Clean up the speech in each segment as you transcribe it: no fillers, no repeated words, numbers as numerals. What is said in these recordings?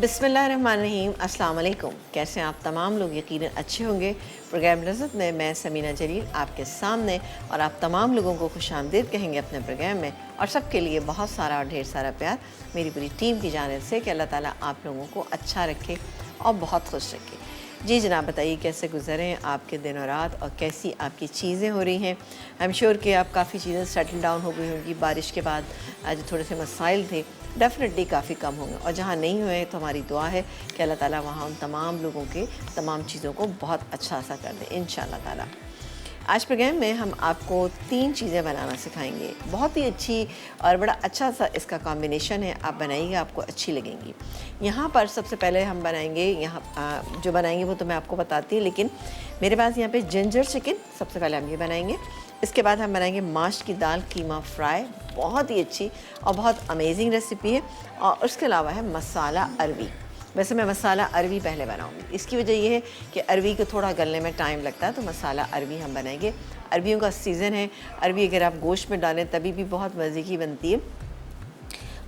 बिस्मिल्लाहिर्रहमानिर्रहीम। अस्सलाम वालेकुम। कैसे हैं आप तमाम लोग? यकीनन अच्छे होंगे। प्रोग्राम लज़्ज़त में मैं समीना जलील आपके सामने और आप तमाम लोगों को खुशामदीद कहेंगे अपने प्रोग्राम में, और सबके लिए बहुत सारा और ढेर सारा प्यार मेरी पूरी टीम की जानिब से कि अल्लाह ताला आप लोगों को अच्छा रखे और बहुत खुश रखे। जी जनाब, बताइए कैसे गुजरे हैं आपके दिन और रात, और कैसी आपकी चीज़ें हो रही हैं। आई एम श्योर कि आप काफ़ी चीज़ें सेटल डाउन हो गई होंगी। बारिश के बाद आज थोड़े से मसाइल थे, डेफिनेटली काफ़ी कम होंगे, और जहाँ नहीं हुए तो हमारी दुआ है कि अल्लाह ताला वहाँ उन तमाम लोगों के तमाम चीज़ों को बहुत अच्छा सा कर दे इंशाअल्लाह ताला। आज प्रोग्राम में हम आपको 3 चीज़ें बनाना सिखाएंगे। बहुत ही अच्छी और बड़ा अच्छा सा इसका कॉम्बिनेशन है। आप बनाइएगा, आपको अच्छी लगेंगी। यहाँ पर सबसे पहले हम बनाएंगे, यहाँ जो बनाएंगे वो तो मैं आपको बताती हूँ, लेकिन मेरे पास यहाँ पे जिंजर चिकन सबसे पहले हम ये बनाएंगे। इसके बाद हम बनाएंगे माश की दाल कीमा फ्राई, बहुत ही अच्छी और बहुत अमेजिंग रेसिपी है। और उसके अलावा है मसाला अरवी। वैसे मैं मसाला अरवी पहले बनाऊंगी, इसकी वजह यह है कि अरवी को थोड़ा गलने में टाइम लगता है, तो मसाला अरवी हम बनाएंगे। अरवियों का सीज़न है। अरवी अगर आप गोश्त में डालें तभी भी बहुत मज़े की बनती है।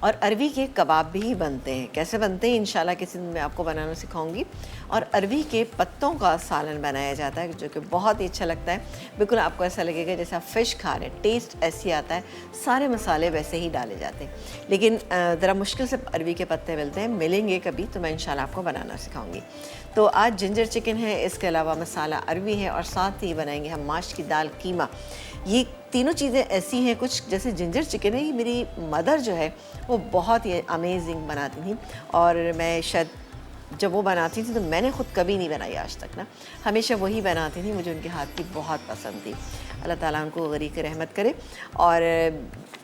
और अरवी के कबाब भी बनते हैं। कैसे बनते हैं इंशाल्लाह किसी दिन मैं आपको बनाना सिखाऊंगी। और अरवी के पत्तों का सालन बनाया जाता है, जो कि बहुत ही अच्छा लगता है। बिल्कुल आपको ऐसा लगेगा जैसे आप फ़िश खा रहे हैं, टेस्ट ऐसे आता है। सारे मसाले वैसे ही डाले जाते हैं, लेकिन ज़रा मुश्किल से अरवी के पत्ते मिलते हैं। मिलेंगे कभी तो मैं इंशाल्लाह आपको बनाना सिखाऊंगी। तो आज जिंजर चिकन है, इसके अलावा मसाला अरवी है, और साथ ही बनाएंगे हम माश की दाल कीमा। ये तीनों चीज़ें ऐसी हैं, कुछ जैसे जिंजर चिकन है, ये मेरी मदर जो है वो बहुत ही अमेजिंग बनाती थी, और मैं शायद जब वो बनाती थी तो मैंने ख़ुद कभी नहीं बनाई आज तक ना, हमेशा वही बनाती थी। मुझे उनके हाथ की बहुत पसंद थी। अल्लाह ताला उनको गरीक रहमत करे। और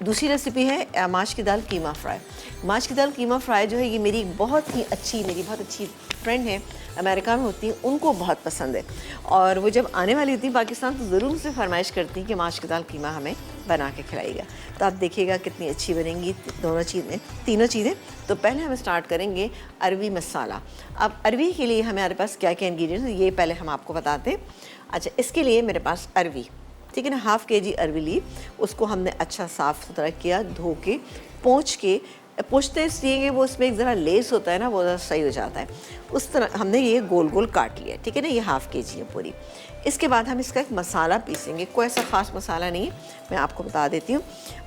दूसरी रेसिपी है माश की दाल कीमा फ्राई। माश की दाल कीमा फ्राई जो है ये मेरी बहुत अच्छी फ्रेंड है, अमेरिका में होती है, उनको बहुत पसंद है। और वो जब आने वाली होती है पाकिस्तान तो ज़रूर से फरमाइश करती हैं कि माश की दाल कीमा हमें बना के खिलाइएगा। तो आप देखिएगा कितनी अच्छी बनेंगी तीनों चीज़ें। तो पहले हम स्टार्ट करेंगे अरवी मसाला। अब अरवी के लिए हमारे पास क्या क्या इंग्रेडिएंट्स ये पहले हम आपको बताते हैं। अच्छा, इसके लिए मेरे पास अरवी, ठीक है ना, हाफ़ kg अरवी ली। उसको हमने अच्छा साफ़ सुथरा किया, धो के पोंछते इसलिए कि वो उसमें एक ज़रा लेस होता है ना, वो ज़रा सही हो जाता है। उस तरह हमने ये गोल गोल काट लिया, ठीक है ना। ये हाफ़ kg है पूरी। इसके बाद हम इसका एक मसाला पीसेंगे। कोई ऐसा ख़ास मसाला नहीं है, मैं आपको बता देती हूँ।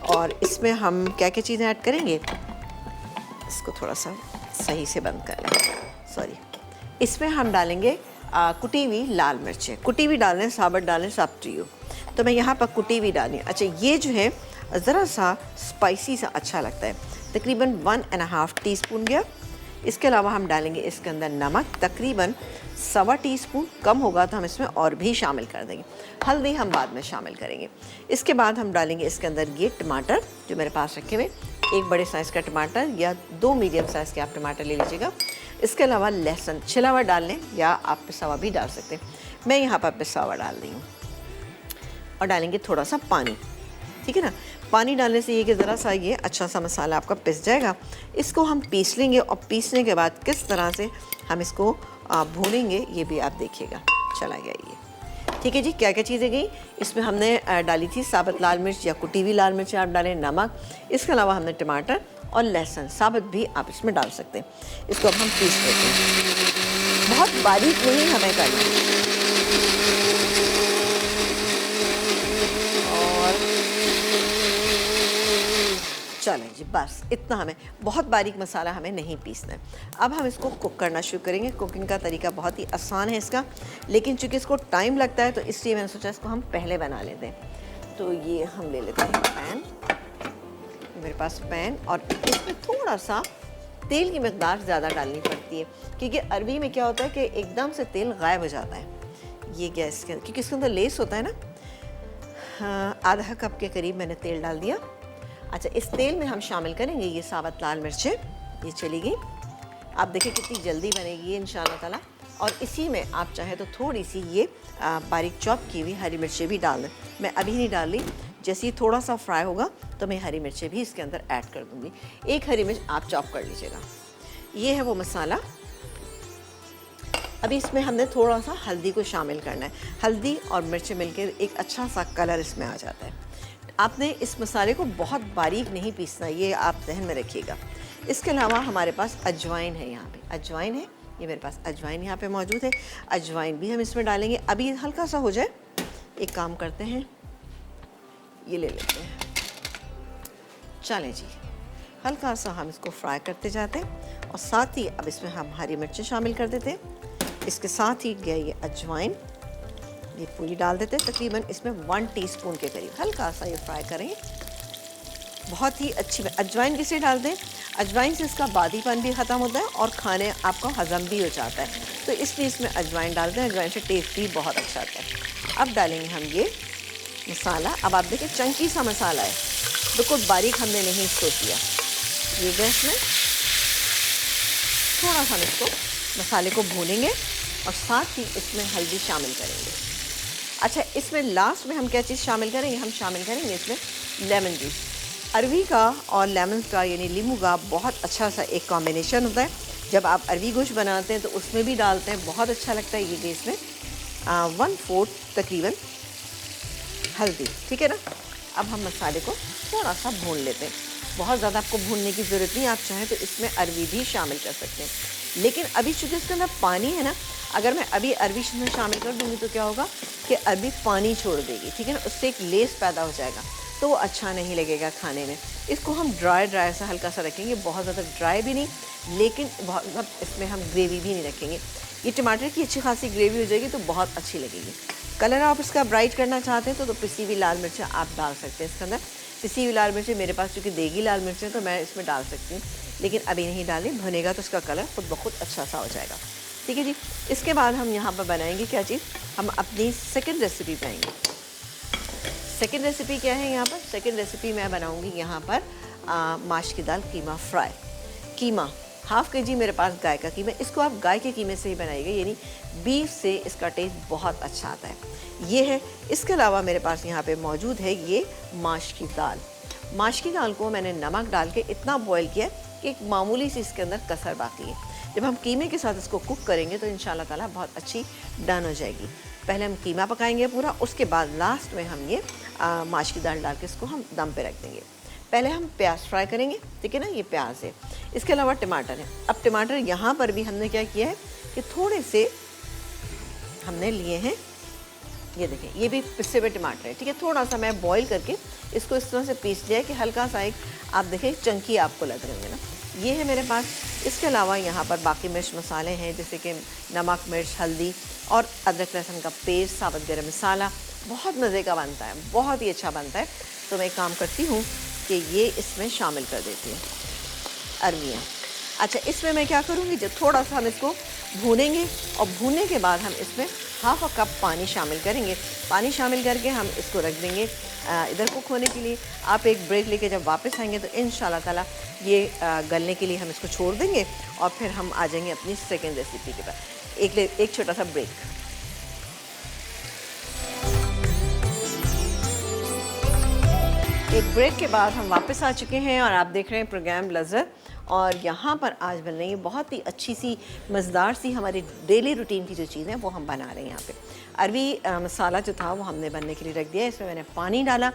और इसमें हम क्या क्या चीज़ें ऐड करेंगे, इसको थोड़ा सा सही से बंद कर लें, सॉरी। इसमें हम डालेंगे कुटी हुई लाल मिर्चें। कुटी हुई डालें, साबुत डालें, सब टू यू। तो मैं यहाँ पर कुटी हुई डाली। अच्छा, ये जो है ज़रा सा स्पाइसी सा अच्छा लगता है, तकरीबन 1.5 टीस्पून गया। इसके अलावा हम डालेंगे इसके अंदर नमक, तकरीबन 1.25 टीस्पून। कम होगा तो हम इसमें और भी शामिल कर देंगे। हल्दी हम बाद में शामिल करेंगे। इसके बाद हम डालेंगे इसके अंदर ये टमाटर जो मेरे पास रखे हुए, एक बड़े साइज़ का टमाटर या 2 मीडियम साइज़ के आप टमाटर ले लीजिएगा। इसके अलावा लहसुन छिला हुआ डाल लें, या आप पिसा हुआ भी डाल सकते हैं। मैं यहाँ पर पिसा हुआ डाल रही हूँ। और डालेंगे थोड़ा सा पानी, ठीक है ना। पानी डालने से ये कि ज़रा सा ये अच्छा सा मसाला आपका पिस जाएगा। इसको हम पीस लेंगे, और पीसने के बाद किस तरह से हम इसको भूनेंगे ये भी आप देखिएगा। चला गया ये, ठीक है जी। क्या क्या चीज़ें गई इसमें, हमने डाली थी साबुत लाल मिर्च या कुटी हुई लाल मिर्च आप डालें, नमक। इसके अलावा हमने टमाटर और लहसुन साबुत भी आप इसमें डाल सकते हैं। इसको अब हम पीस लेते हैं, बहुत बारीक नहीं हमें करना। चलें जी, बस इतना, हमें बहुत बारीक मसाला हमें नहीं पीसना है। अब हम इसको कुक करना शुरू करेंगे। कुकिंग का तरीका बहुत ही आसान है इसका, लेकिन चूँकि इसको टाइम लगता है तो इसलिए मैंने सोचा इसको हम पहले बना लेते हैं। तो ये हम ले लेते हैं पैन, मेरे पास पैन, और इसमें थोड़ा सा तेल की मकदार ज़्यादा डालनी पड़ती है, क्योंकि अरवी में क्या होता है कि एकदम से तेल गायब हो जाता है। ये गैस के, क्योंकि इसके अंदर लेस होता है ना। हाँ, आधा कप के करीब मैंने तेल डाल दिया। अच्छा, इस तेल में हम शामिल करेंगे ये साबुत लाल मिर्चें। ये चली गई। आप देखिए कितनी जल्दी बनेगी ये इंशाअल्लाह ताला। और इसी में आप चाहे तो थोड़ी सी ये बारीक चॉप की हुई हरी मिर्चें भी डाल दें। मैं अभी नहीं डाल रही, जैसे ही थोड़ा सा फ्राई होगा तो मैं हरी मिर्चें भी इसके अंदर ऐड कर दूँगी। एक हरी मिर्च आप चॉप कर लीजिएगा। ये है वो मसाला। अभी इसमें हमने थोड़ा सा हल्दी को शामिल करना है। हल्दी और मिर्चें मिलकर एक अच्छा सा कलर इसमें आ जाता है। आपने इस मसाले को बहुत बारीक नहीं पीसना, ये आप ध्यान में रखिएगा। इसके अलावा हमारे पास अजवाइन है, यहाँ पे अजवाइन है, ये मेरे पास अजवाइन यहाँ पे मौजूद है। अजवाइन भी हम इसमें डालेंगे। अभी हल्का सा हो जाए, एक काम करते हैं, ये ले लेते हैं। चलें जी, हल्का सा हम इसको फ्राई करते जाते हैं और साथ ही अब इसमें हम हरी मिर्चें शामिल कर देते हैं। इसके साथ ही गया ये अजवाइन, ये पूरी डाल देते हैं। तकरीबन इसमें 1 टीस्पून के करीब हल्का सा ये फ्राई करेंगे। बहुत ही अच्छी अजवाइन किसे डाल दें, अजवाइन से इसका बादीपन भी ख़त्म होता है और खाने आपको हज़म भी हो जाता है, तो इसलिए इसमें अजवाइन डाल दें। अजवाइन से टेस्ट भी बहुत अच्छा आता है। अब डालेंगे हम ये मसाला। अब आप देखें चंकी सा मसाला है, बिल्कुल बारीक हमने नहीं इसको किया। ये गैस में थोड़ा सा हम इसको मसाले को भूनेंगे और साथ ही इसमें हल्दी शामिल करेंगे। अच्छा, इसमें लास्ट में हम क्या चीज़ शामिल करेंगे, हम शामिल करेंगे इसमें लेमन जूस। अरवी का और लेमन का यानी नींबू का बहुत अच्छा सा एक कॉम्बिनेशन होता है। जब आप अरवी गोश्त बनाते हैं तो उसमें भी डालते हैं, बहुत अच्छा लगता है। ये इसमें 1/4 तकरीबन हल्दी, ठीक है ना। अब हम मसाले को थोड़ा सा भून लेते हैं। बहुत ज़्यादा आपको भूनने की ज़रूरत नहीं, आप चाहें तो इसमें अरवी भी शामिल कर सकते हैं। लेकिन अभी चूँकि इसके अंदर पानी है ना, अगर मैं अभी अरवी इसमें शामिल कर दूँगी तो क्या होगा कि अरवी पानी छोड़ देगी, ठीक है ना, उससे एक लेस पैदा हो जाएगा, तो वो अच्छा नहीं लगेगा खाने में। इसको हम ड्राई सा हल्का सा रखेंगे, बहुत ज़्यादा ड्राई भी नहीं, लेकिन बहुत इसमें हम ग्रेवी भी नहीं रखेंगे। ये टमाटर की अच्छी खासी ग्रेवी हो जाएगी तो बहुत अच्छी लगेगी। कलर आप इसका ब्राइट करना चाहते हैं तो पिसी हुई लाल मिर्चें आप डाल सकते हैं इसके अंदर। पिसी हुई लाल मिर्चें मेरे पास चूँकि देगी लाल मिर्चें तो मैं इसमें डाल सकती हूँ, लेकिन अभी नहीं डालें, भुनेगा तो इसका कलर खुद ब खुद अच्छा सा हो जाएगा, ठीक है जी। इसके बाद हम यहाँ पर बनाएंगे क्या चीज़, हम अपनी सेकंड रेसिपी बनाएंगे। सेकंड रेसिपी क्या है यहाँ पर, सेकंड रेसिपी मैं बनाऊँगी यहाँ पर माश की दाल कीमा फ्राई। कीमा 1/2 kg मेरे पास गाय का कीमा, इसको आप गाय के कीमे से ही बनाइएगा, यानी बीफ से इसका टेस्ट बहुत अच्छा आता है। ये है। इसके अलावा मेरे पास यहाँ पे मौजूद है ये माश की दाल। माश की दाल को मैंने नमक डाल के इतना बॉईल किया कि एक मामूली सी इसके अंदर कसर बाकी है। जब हम कीमे के साथ इसको कुक करेंगे तो इंशाल्लाह ताला बहुत अच्छी डन हो जाएगी। पहले हम कीमा पकाएंगे पूरा, उसके बाद लास्ट में हम ये माश की दाल डाल के इसको हम दम पे रख देंगे। पहले हम प्याज फ्राई करेंगे, ठीक है ना, ये प्याज है। इसके अलावा टमाटर है। अब टमाटर यहाँ पर भी हमने क्या किया है कि थोड़े से हमने लिए हैं, ये देखें, ये भी पिसे हुए टमाटर है, ठीक है। थोड़ा सा मैं बॉईल करके इसको इस तरह से पीस लिया है कि हल्का सा एक आप देखें चंकी आपको लग रहे होंगे ना, ये है मेरे पास। इसके अलावा यहाँ पर बाकी मिर्च मसाले हैं, जैसे कि नमक, मिर्च, हल्दी और अदरक लहसुन का पेस्ट, साबुत गरम मसाला। बहुत मज़े का बनता है, बहुत ही अच्छा बनता है। तो मैं काम करती हूँ कि ये इसमें शामिल कर देती हूँ अरवियाँ। अच्छा, इसमें मैं क्या करूँगी, जब थोड़ा सा हम इसको भूनेंगे और भूनने के बाद हम इसमें 1/2 कप पानी शामिल करेंगे। पानी शामिल करके हम इसको रख देंगे इधर कुक होने के लिए। आप एक ब्रेक लेके जब वापस आएंगे तो इंशाल्लाह ताला ये गलने के लिए हम इसको छोड़ देंगे और फिर हम आ जाएंगे अपनी सेकेंड रेसिपी के बाद। एक छोटा सा ब्रेक। एक ब्रेक के बाद हम वापस आ चुके हैं और आप देख रहे हैं प्रोग्राम लज़्ज़त। और यहाँ पर आज बन रही है बहुत ही अच्छी सी मज़ेदार सी हमारी डेली रूटीन की जो चीज़ है वो हम बना रहे हैं यहाँ पे। अरवी मसाला जो था वो हमने बनने के लिए रख दिया। इसमें मैंने पानी डाला,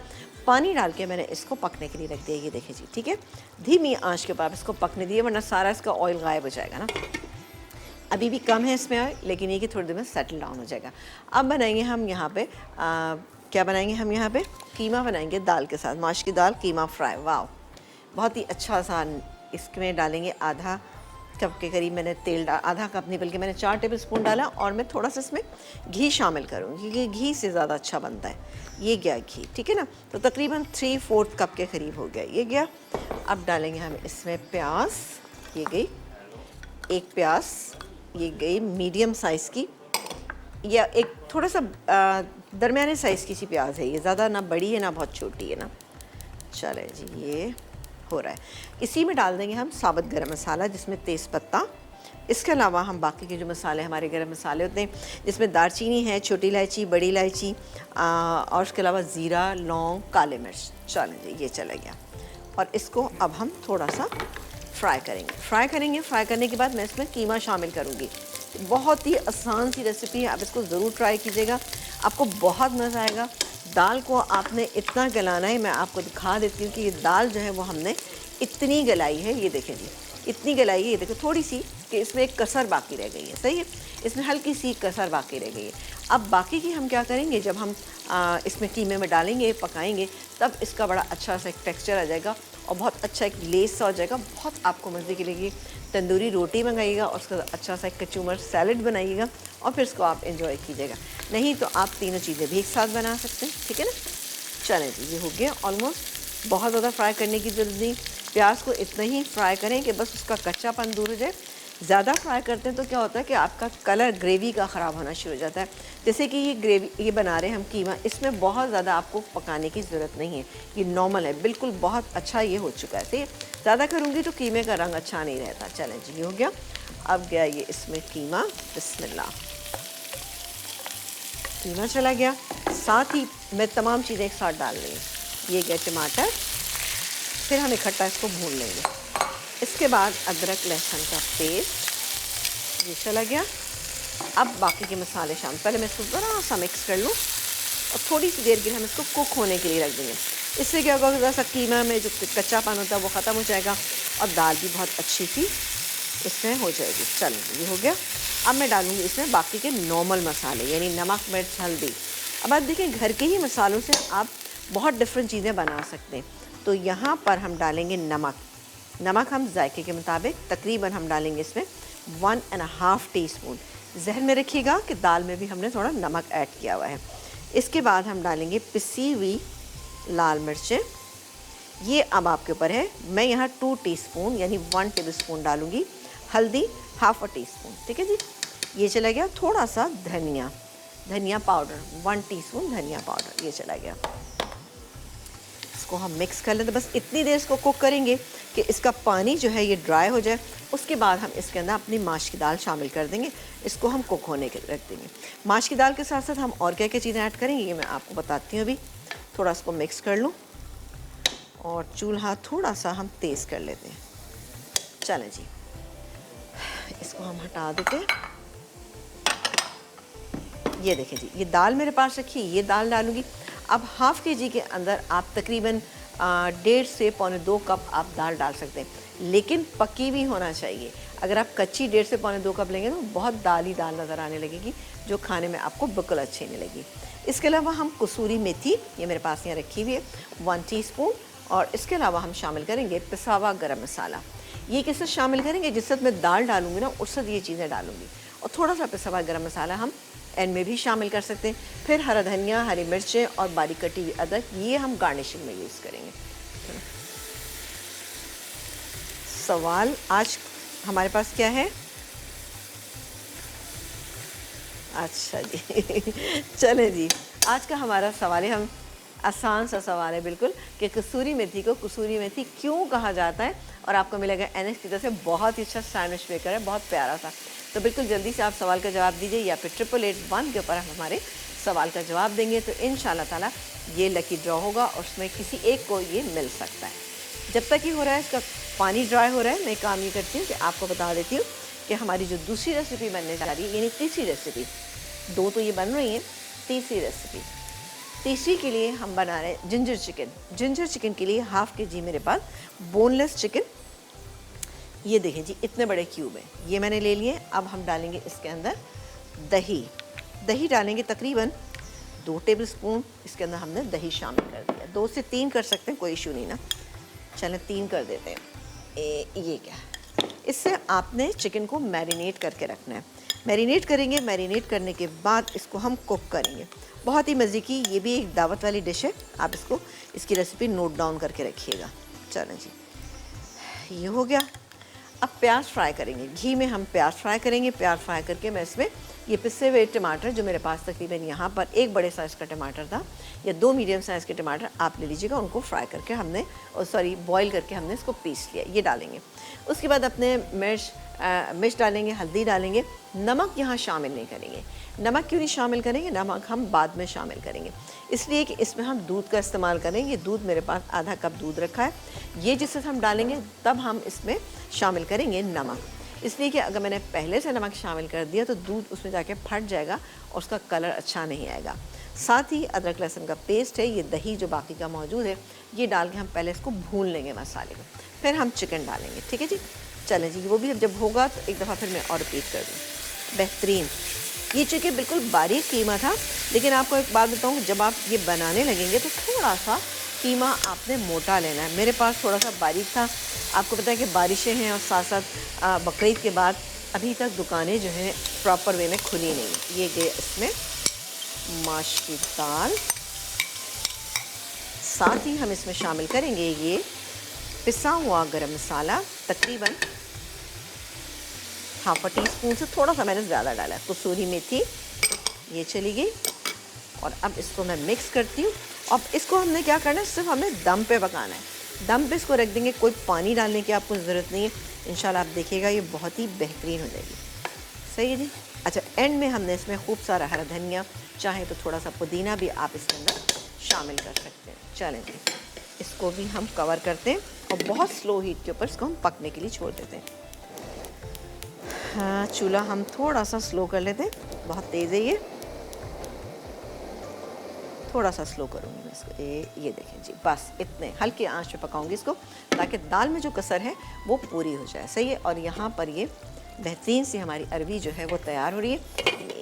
पानी डाल के मैंने इसको पकने के लिए रख दिया। ये देखिए जी, ठीक है, धीमी आंच के ऊपर इसको पकने दिए, वरना सारा इसका ऑयल गायब हो जाएगा ना। अभी भी कम है इसमें ऑयल, लेकिन ये कि थोड़ी देर में सेटल डाउन हो जाएगा। अब बनाएंगे हम यहाँ पे क्या बनाएंगे, हम यहाँ पे कीमा बनाएंगे दाल के साथ, माश की दाल कीमा फ्राई। वाह, बहुत ही अच्छा सा। इसमें डालेंगे आधा कप के करीब मैंने तेल आधा कप नहीं बल्कि मैंने 4 टेबल स्पून डाला और मैं थोड़ा सा इसमें घी शामिल करूँगी क्योंकि घी से ज़्यादा अच्छा बनता है। ये गया घी, ठीक है ना, तो तकरीबन 3/4 कप के करीब हो गया, ये गया। अब डालेंगे हम इसमें प्याज, ये गई एक प्याज, ये गई मीडियम साइज़ की या एक थोड़ा सा दरमियाने साइज़ की सी प्याज है, ये ज़्यादा ना बड़ी है ना बहुत छोटी है ना। चले जी, ये हो रहा है। इसी में डाल देंगे हम साबुत गरम मसाला जिसमें तेज़पत्ता, इसके अलावा हम बाकी के जो मसाले हमारे गरम मसाले होते हैं जिसमें दालचीनी है, छोटी इलायची, बड़ी इलायची और उसके अलावा ज़ीरा, लौंग, काले मिर्च। चलें जी, ये चला गया। और इसको अब हम थोड़ा सा फ्राई करेंगे। फ्राई करने के बाद मैं इसमें कीमा शामिल करूँगी। बहुत ही आसान सी रेसिपी है, आप इसको ज़रूर ट्राई कीजिएगा, आपको बहुत मज़ा आएगा। दाल को आपने इतना गलाना है, मैं आपको दिखा देती हूँ कि ये दाल जो है वो हमने इतनी गलाई है, ये देखें जी, इतनी गलाई है, ये देखो थोड़ी सी कि इसमें एक कसर बाकी रह गई है, सही है, इसमें हल्की सी कसर बाकी रह गई है। अब बाकी की हम क्या करेंगे, जब हम इसमें कीमे में डालेंगे, पकाएंगे, तब इसका बड़ा अच्छा सा एक टेक्सचर आ जाएगा और बहुत अच्छा एक लेस सा हो जाएगा, बहुत आपको मज़े की लगेगी। तंदूरी रोटी मंगाइएगा और उसका अच्छा सा एक कचूमर सैलड बनाइएगा और फिर इसको आप एंजॉय कीजिएगा। नहीं तो आप तीनों चीज़ें भी एक साथ बना सकते हैं, ठीक है ना। चलें जी, ये हो गया ऑलमोस्ट, बहुत ज़्यादा फ्राई करने की ज़रूरत नहीं। प्याज को इतना ही फ्राई करें कि बस उसका कच्चापन दूर हो जाए। ज़्यादा फ्राई करते हैं तो क्या होता है कि आपका कलर ग्रेवी का ख़राब होना शुरू हो जाता है। जैसे कि ये ग्रेवी ये बना रहे हैं हम कीमा, इसमें बहुत ज़्यादा आपको पकाने की ज़रूरत नहीं है, ये नॉर्मल है, बिल्कुल बहुत अच्छा ये हो चुका है। ठीक है, ज़्यादा करूँगी तो कीमे का रंग अच्छा नहीं रहता। चलें जी, ये हो गया। अब गया ये इसमें कीमा, बिस्मिल्लाह, कीमा चला गया। साथ ही मैं तमाम चीज़ें एक साथ डाल रही हूँ। ये गया टमाटर, फिर हम इकट्ठा इसको भून लेंगे। इसके बाद अदरक लहसुन का पेस्ट, ये चला गया। अब बाकी के मसाले शामिल, पहले मैं इसको ज़रा सा मिक्स कर लूँ और थोड़ी सी देर के लिए हम इसको कुक होने के लिए रख देंगे। इससे क्या होगा, थोड़ा सा कीमा में जो कच्चापन होता है वो ख़त्म हो जाएगा और दाल भी बहुत अच्छी सी इसमें हो जाएगी। चलिए, ये हो गया। अब मैं डालूँगी इसमें बाकी के नॉर्मल मसाले, यानी नमक, मिर्च, हल्दी। अब आप देखिए, घर के ही मसालों से आप बहुत डिफरेंट चीज़ें बना सकते हैं। तो यहाँ पर हम डालेंगे नमक। नमक हम जायके के मुताबिक तकरीबन हम डालेंगे इसमें 1.5 टीस्पून। जहन में रखिएगा कि दाल में भी हमने थोड़ा नमक ऐड किया हुआ है। इसके बाद हम डालेंगे पिसी हुई लाल मिर्चें, ये अब आपके ऊपर है। मैं यहाँ 2 टीस्पून यानी 1 टेबलस्पून डालूँगी। हल्दी हाफ टी स्पून, ठीक है जी। ये चला गया। थोड़ा सा धनिया पाउडर, 1 टीस्पून धनिया पाउडर, ये चला गया। इसको हम मिक्स कर लें। तो बस इतनी देर इसको कुक करेंगे कि इसका पानी जो है ये ड्राई हो जाए। उसके बाद हम इसके अंदर अपनी माश की दाल शामिल कर देंगे, इसको हम कुक होने के रख देंगे। माश की दाल के साथ साथ हम और क्या क्या चीज़ें ऐड करेंगे ये मैं आपको बताती हूँ। अभी थोड़ा इसको मिक्स कर लूँ और चूल्हा थोड़ा सा हम तेज़ कर लेते हैं। चलें जी, इसको हम हटा देते हैं। ये देखें जी, ये दाल मेरे पास रखी, ये दाल डालूंगी। अब हाफ़ के जी के अंदर आप तकरीबन 1.5 से 1.25 कप आप दाल डाल सकते हैं, लेकिन पकी भी होना चाहिए। अगर आप कच्ची 1.5 से 1.25 कप लेंगे तो बहुत दाल ही दाल नज़र आने लगेगी, जो खाने में आपको बिल्कुल अच्छी नहीं लगेगी। इसके अलावा हम कसूरी मेथी, ये मेरे पास यहाँ रखी हुई है, 1 टीस्पून। और इसके अलावा हम शामिल करेंगे पिसा हुआ गरम मसाला। ये किस वक्त शामिल करेंगे, जिस वक्त मैं दाल डालूंगी ना उस वक्त ये चीज़ें डालूंगी। और थोड़ा सा पिसा हुआ गरम मसाला हम एंड में भी शामिल कर सकते हैं। फिर हरा धनिया, हरी मिर्चें और बारीक कटी हुई अदरक, ये हम गार्निशिंग में यूज़ करेंगे। सवाल आज हमारे पास क्या है? अच्छा जी चलें जी, आज का हमारा सवाल है, हम आसान सा सवाल है बिल्कुल, कि कसूरी मेथी को कसूरी मेथी क्यों कहा जाता है। और आपको मिलेगा एनएक्स की तरफ से बहुत ही अच्छा सैंडविच मेकर है, बहुत प्यारा सा। तो बिल्कुल जल्दी से आप सवाल का जवाब दीजिए, या फिर 8881 के ऊपर हम हमारे सवाल का जवाब देंगे। तो इंशाल्लाह ताला ये लकी ड्रॉ होगा और उसमें किसी एक को ये मिल सकता है। जब तक ये हो रहा है, इसका पानी ड्राई हो रहा है, मैं काम ये करती हूँ कि आपको बता देती हूँ कि हमारी जो दूसरी रेसिपी बनने जा रही है, यानी तीसरी रेसिपी, 2 तो ये बन रही हैं, तीसरी रेसिपी, तीसरी के लिए हम बना रहे हैं जिंजर चिकन। जिंजर चिकन के लिए हाफ़ के जी मेरे पास बोनलेस चिकन, ये देखें जी, इतने बड़े क्यूब हैं, ये मैंने ले लिए। अब हम डालेंगे इसके अंदर दही डालेंगे तकरीबन 2 टेबलस्पून। इसके अंदर हमने दही शामिल कर दिया, 2 से 3 कर सकते हैं, कोई इशू नहीं ना। चलें 3 कर देते हैं। ये क्या, इससे आपने चिकन को मैरिनेट करके रखना है। मैरिनेट करेंगे, मैरिनेट करने के बाद इसको हम कुक करेंगे। बहुत ही मज़े की ये भी एक दावत वाली डिश है, आप इसको इसकी रेसिपी नोट डाउन करके रखिएगा। चलें जी, ये हो गया। अब प्याज फ्राई करेंगे, घी में हम प्याज फ्राई करेंगे। प्याज फ्राई करके मैं इसमें ये पिसे हुए टमाटर, जो मेरे पास तकरीबन यहाँ पर 1 बड़े साइज़ का टमाटर था या 2 मीडियम साइज़ के टमाटर आप ले लीजिएगा, उनको फ्राई करके हमने बॉईल करके हमने इसको पीस लिया, ये डालेंगे। उसके बाद अपने मिर्च डालेंगे, हल्दी डालेंगे। नमक यहाँ शामिल नहीं करेंगे। नमक क्यों नहीं शामिल करेंगे, नमक हम बाद में शामिल करेंगे, इसलिए कि इसमें हम दूध का इस्तेमाल करेंगे। दूध मेरे पास आधा कप दूध रखा है, ये जिससे हम डालेंगे तब हम इसमें शामिल करेंगे नमक। इसलिए कि अगर मैंने पहले से नमक शामिल कर दिया तो दूध उसमें जाके फट जाएगा और उसका कलर अच्छा नहीं आएगा। साथ ही अदरक लहसुन का पेस्ट है, ये दही जो बाकी का मौजूद है, ये डाल के हम पहले इसको भून लेंगे मसाले को, फिर हम चिकन डालेंगे। ठीक है जी, चलें जी, वो भी जब होगा तो एक दफ़ा फिर मैं और रिपीट कर दूँ। बेहतरीन, ये चिकन बिल्कुल बारीक कीमा था, लेकिन आपको एक बात बताऊँ, जब आप ये बनाने लगेंगे तो थोड़ा सा कीमा आपने मोटा लेना है। मेरे पास थोड़ा सा बारीक था। आपको पता है कि बारिशें हैं और साथ साथ बकरीद के बाद अभी तक दुकानें जो हैं प्रॉपर वे में खुली नहीं। ये गए इसमें माश की दाल, साथ ही हम इसमें शामिल करेंगे ये पिसा हुआ गरम मसाला, तकरीबन हाफ टी स्पून से थोड़ा सा मैंने ज़्यादा डाला है। कसूरी मेथी ये चली गई, और अब इसको मैं मिक्स करती हूँ। अब इसको हमने क्या करना है, सिर्फ हमें दम पे पकाना है। दम पे इसको रख देंगे, कोई पानी डालने की आपको ज़रूरत नहीं है। इंशाल्लाह आप देखिएगा ये बहुत ही बेहतरीन हो जाएगी। सही है जी। अच्छा, एंड में हमने इसमें खूब सारा हरा धनिया, चाहे तो थोड़ा सा पुदीना भी आप इसके अंदर शामिल कर सकते हैं। चलें जी, इसको भी हम कवर करते हैं और बहुत स्लो हीट के ऊपर इसको हम पकने के लिए छोड़ देते हैं। हाँ, चूल्हा हम थोड़ा सा स्लो कर लेते हैं, बहुत तेज़ है ये, थोड़ा सा स्लो करूँगी मैं इसको। ये देखें जी, बस इतने हल्की आंच पे पकाऊंगी इसको, ताकि दाल में जो कसर है वो पूरी हो जाए। सही है। और यहाँ पर ये बेहतरीन सी हमारी अरबी जो है वो तैयार हो रही है।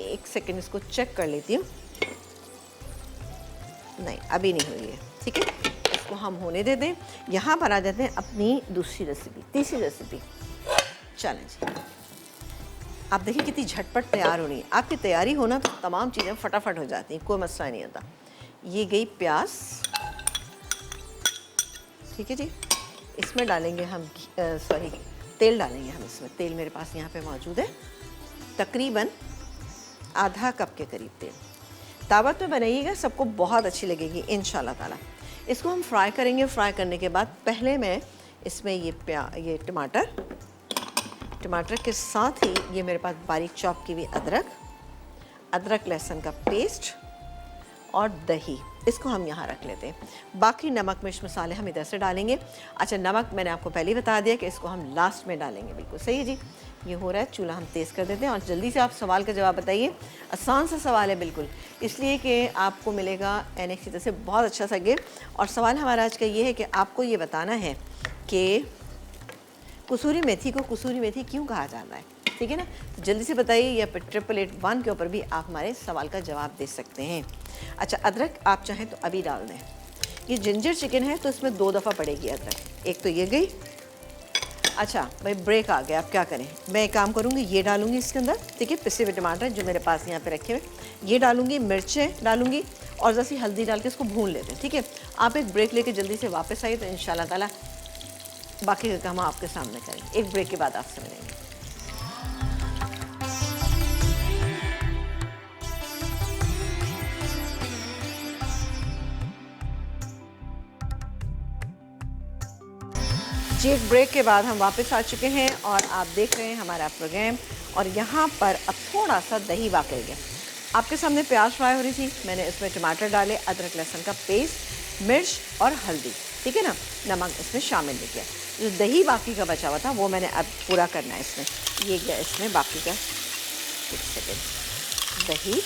एक सेकंड इसको चेक कर लेती हूँ। नहीं, अभी नहीं हुई है। ठीक है, इसको हम होने दे दें। यहाँ पर आ जाते हैं अपनी दूसरी रेसिपी, तीसरी रेसिपी। चलें जी, आप देखिए कितनी झटपट तैयार हो रही है। आपकी तैयारी होना तो तमाम चीज़ें फटाफट हो जाती हैं, कोई मसला नहीं होता। ये गई प्याज। ठीक है जी, इसमें डालेंगे हम तेल डालेंगे हम इसमें। तेल मेरे पास यहाँ पे मौजूद है, तकरीबन आधा कप के करीब तेल। दावत में बनाइएगा, सबको बहुत अच्छी लगेगी इंशाल्लाह ताला। इसको हम फ्राई करेंगे। फ्राई करने के बाद पहले मैं इसमें ये टमाटर के साथ ही ये मेरे पास बारीक चॉप की हुई अदरक लहसुन का पेस्ट और दही, इसको हम यहाँ रख लेते हैं। बाकी नमक मिर्च मसाले हम इधर से डालेंगे। अच्छा, नमक मैंने आपको पहले ही बता दिया कि इसको हम लास्ट में डालेंगे। बिल्कुल सही है जी। ये हो रहा है, चूल्हा हम तेज़ कर देते हैं। और जल्दी से आप सवाल का जवाब बताइए। आसान सा सवाल है बिल्कुल, इसलिए कि आपको मिलेगा NX की तरफ से बहुत अच्छा सा गिफ्ट। और सवाल हमारा आज का ये है कि आपको ये बताना है कि कसूरी मेथी को कसूरी मेथी क्यों कहा जाता है। ठीक है ना, तो जल्दी से बताइए, या फिर 8881 के ऊपर भी आप हमारे सवाल का जवाब दे सकते हैं। अच्छा, अदरक आप चाहें तो अभी डाल दें। ये जिंजर चिकन है तो इसमें 2 दफ़ा पड़ेगी अदरक। एक तो ये गई। अच्छा भाई, ब्रेक आ गया, आप क्या करें, मैं एक काम करूँगी, ये डालूँगी इसके अंदर। ठीक है, पिसे हुए टमाटर जो मेरे पास यहाँ पे रखे हुए, ये डालूँगी, मिर्चें डालूँगी और जैसी हल्दी डाल के इसको भून लेते हैं। ठीक है, आप एक ब्रेक लेके जल्दी से वापस आइए, तो इंशाल्लाह ताला बाकी का काम आपके सामने करेंगे। एक ब्रेक के बाद आपसे मिलेंगे। जी, एक ब्रेक के बाद हम वापस आ चुके हैं और आप देख रहे हैं हमारा प्रोग्राम। और यहाँ पर अब थोड़ा सा दही वाकई गया। आपके सामने प्याज फ्राई हो रही थी, मैंने इसमें टमाटर डाले, अदरक लहसुन का पेस्ट, मिर्च और हल्दी। ठीक है ना, नमक इसमें शामिल नहीं किया। जो दही बाकी का बचा हुआ था वो मैंने अब पूरा करना है इसमें। ये गया इसमें बाकी का, एक सेकेंड, दही।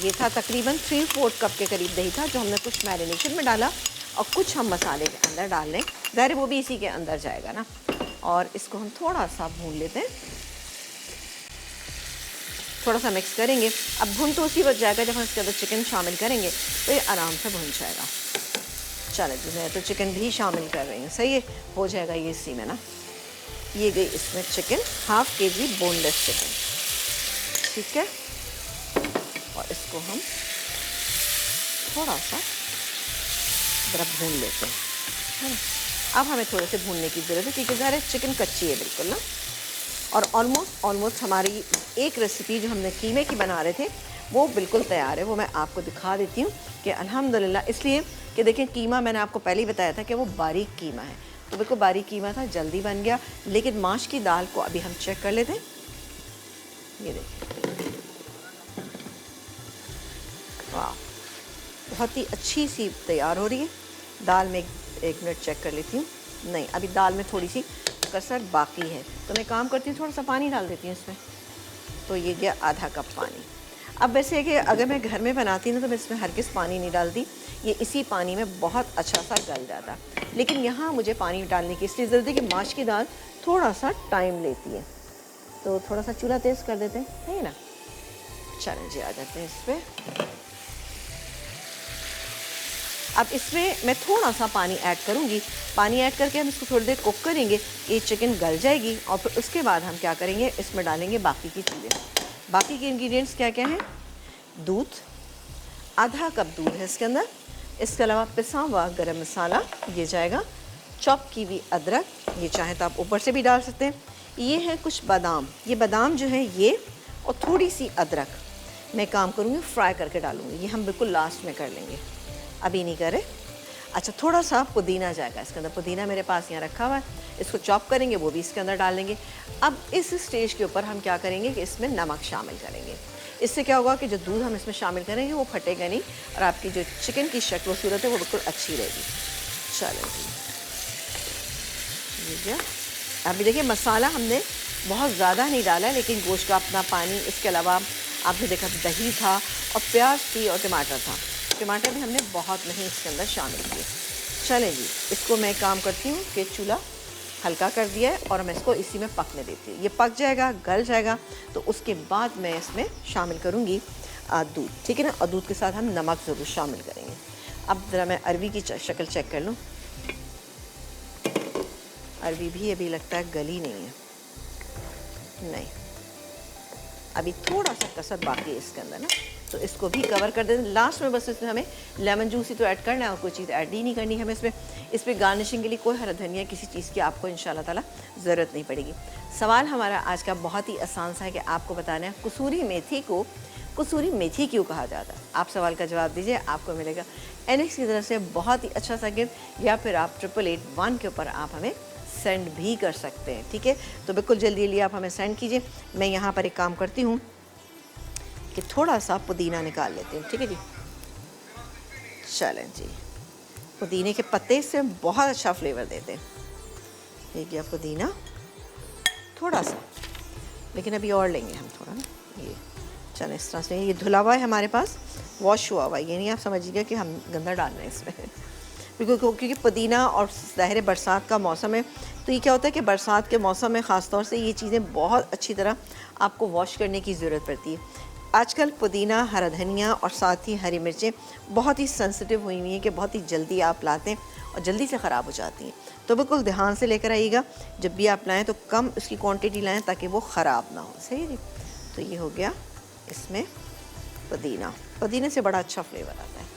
ये था तकरीबन 3/4 कप के करीब दही था, जो हमने कुछ मैरिनेशन में डाला और कुछ हम मसाले के अंदर डाल लें। ज़ाहिर वो भी इसी के अंदर जाएगा ना। और इसको हम थोड़ा सा भून लेते हैं, थोड़ा सा मिक्स करेंगे। अब भून तो उसी वक्त जाएगा जब हम इसके अंदर चिकन शामिल करेंगे, तो ये आराम से भून जाएगा। चलो जी, मैं तो चिकन भी शामिल कर रही हूँ। सही है, हो जाएगा ये इसी में ना। ये गई इसमें chicken, half KG boneless chicken. ठीक है, और इसको हम थोड़ा सा ज़रा भून लेते हैं, है ना। अब हमें थोड़े से भूनने की ज़रूरत है, क्योंकि ज़ाहिर चिकन कच्ची है बिल्कुल ना। और ऑलमोस्ट हमारी एक रेसिपी जो हमने कीमे की बना रहे थे वो बिल्कुल तैयार है। वो मैं आपको दिखा देती हूँ कि अल्हम्दुलिल्लाह, इसलिए कि देखें कीमा मैंने आपको पहले ही बताया था कि वो बारीक कीमा है, तो बिल्कुल बारीक कीमा था, जल्दी बन गया। लेकिन माश की दाल को अभी हम चेक कर लेते हैं। ये देखिए, वाह, बहुत ही अच्छी सी तैयार हो रही है। दाल में एक मिनट चेक कर लेती हूँ। नहीं, अभी दाल में थोड़ी सी कसर बाकी है, तो मैं काम करती हूँ, थोड़ा सा पानी डाल देती हूँ इसमें। तो ये गया आधा कप पानी। अब वैसे है कि अगर मैं घर में बनाती ना तो मैं इसमें हरगिज़ पानी नहीं डालती, ये इसी पानी में बहुत अच्छा सा गल जाता। लेकिन यहाँ मुझे पानी डालने की इसलिए ज़रूरत है कि माश की दाल थोड़ा सा टाइम लेती है, तो थोड़ा सा चूल्हा तेज़ कर देते हैं, है ना। चलें जी, आ जाते हैं इस पर। अब इसमें मैं थोड़ा सा पानी ऐड करूँगी। पानी ऐड करके हम इसको थोड़ी देर कुक करेंगे, ये चिकन गल जाएगी और फिर उसके बाद हम क्या करेंगे, इसमें डालेंगे बाकी की चीज़ें। बाकी के इंग्रेडिएंट्स क्या क्या हैं? दूध, आधा कप दूध है इसके अंदर, इसके अलावा पिसा हुआ गरम मसाला ये जाएगा, चॉप की हुई अदरक, ये चाहे तो आप ऊपर से भी डाल सकते हैं। ये है कुछ बादाम, ये बादाम जो है ये, और थोड़ी सी अदरक मैं काम करूँगी फ्राई करके डालूँगी, ये हम बिल्कुल लास्ट में कर लेंगे, अभी नहीं करें। अच्छा, थोड़ा सा पुदीना जाएगा इसके अंदर, पुदीना मेरे पास यहाँ रखा हुआ है, इसको चॉप करेंगे, वो भी इसके अंदर डाल देंगे। अब इस स्टेज के ऊपर हम क्या करेंगे कि इसमें नमक शामिल करेंगे। इससे क्या होगा कि जो दूध हम इसमें शामिल करेंगे वो फटेगा नहीं और आपकी जो चिकन की शक्ल व सूरत है वो बिल्कुल अच्छी रहेगी। चलो जी, अभी देखिए मसाला हमने बहुत ज़्यादा नहीं डाला है, लेकिन गोश्त का अपना पानी, इसके अलावा आपने देखा दही था और प्याज थी और टमाटर था, टमाटर भी हमने बहुत नहीं इसके अंदर शामिल किए। चलें जी, इसको मैं काम करती हूँ कि चूल्हा हल्का कर दिया है और मैं इसको इसी में पकने देती हूँ। ये पक जाएगा, गल जाएगा, तो उसके बाद मैं इसमें शामिल करूँगी दूध, ठीक है ना। और दूध के साथ हम नमक ज़रूर शामिल करेंगे। अब ज़रा मैं अरवी की शक्ल चेक कर लूँ। अरवी भी अभी लगता है गली नहीं है, नहीं, अभी थोड़ा सा कसर बाकी है इसके अंदर ना, तो इसको भी कवर कर देते हैं। लास्ट में बस इसमें हमें लेमन जूस ही तो ऐड करना है और कोई चीज़ ऐड ही नहीं करनी हमें इसमें। इस पर गार्निशिंग के लिए कोई हरा धनिया किसी चीज़ की आपको इंशाल्लाह ताला ज़रूरत नहीं पड़ेगी। सवाल हमारा आज का बहुत ही आसान सा है कि आपको बताना है कसूरी मेथी को कसूरी मेथी क्यों कहा जाता है। आप सवाल का जवाब दीजिए, आपको मिलेगा NX की तरफ से बहुत ही अच्छा सा गिफ्ट, या फिर आप 8881 के ऊपर आप हमें सेंड भी कर सकते हैं, ठीक है। तो बिल्कुल जल्दी जल्दी आप हमें सेंड कीजिए। मैं यहाँ पर एक काम करती हूँ कि थोड़ा सा पुदीना निकाल लेते हैं, ठीक है जी। चलें जी, पुदीने के पत्ते से बहुत अच्छा फ्लेवर देते हैं। ये गया पुदीना थोड़ा सा, लेकिन अभी और लेंगे हम थोड़ा ना। ये चलें, इस तरह से ये धुला हुआ है हमारे पास, वॉश हुआ हुआ है, ये नहीं आप समझिएगा कि हम गंदा डाल रहे हैं इसमें क्योंकि पुदीना और ज़ाहिर बरसात का मौसम है, तो ये क्या होता है कि बरसात के मौसम में ख़ास तौर से ये चीज़ें बहुत अच्छी तरह आपको वॉश करने की ज़रूरत पड़ती है। आजकल पुदीना, हरा धनिया और साथ ही हरी मिर्चें बहुत ही सेंसिटिव हुई हुई हैं कि बहुत ही जल्दी आप लाते हैं और जल्दी से ख़राब हो जाती हैं, तो बिल्कुल ध्यान से लेकर आइएगा। जब भी आप लाएँ तो कम उसकी क्वांटिटी लाएँ ताकि वो ख़राब ना हो, सही जी। तो ये हो गया इसमें पुदीना, पुदीने से बड़ा अच्छा फ्लेवर आता है।